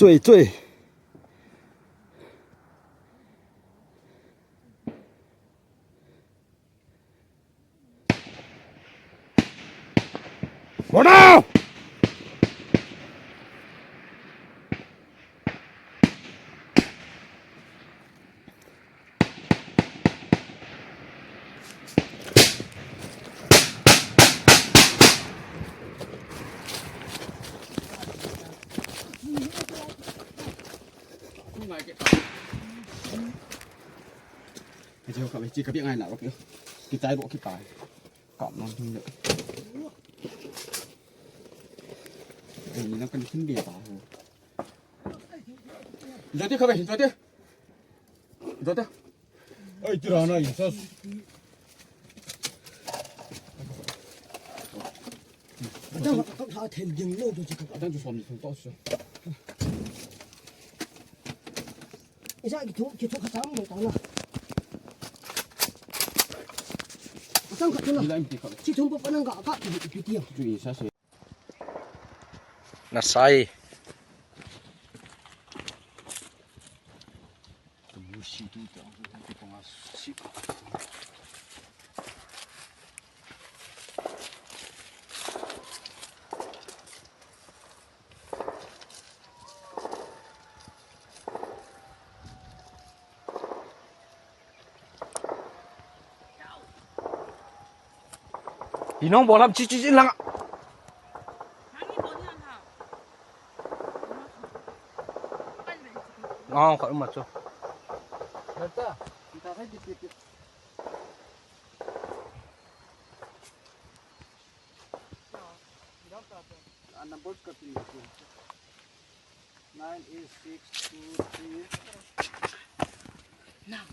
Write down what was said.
追。我到。Cái chiều cậu chỉ có biết ngày nào kiểu cái trái bộ cái tài cọp nó như vậy thì nó cần phân biệt vào rồi tiếp không phải rồi tiếp ơi chưa này sao đang có thả thêm dừng lâu rồi chứ đang chụp phòng thì to chưa 이제 이 두 가장 뭐 달라. 어떤 것들은 지금 못 보는 거 아까 비디오.注意사실 là say 이놈 뭐람 찌찌질랑 khỏi mặt cho 됐다 이따 해줄게 안 볼 것 같은데 9 8 6 2 3 now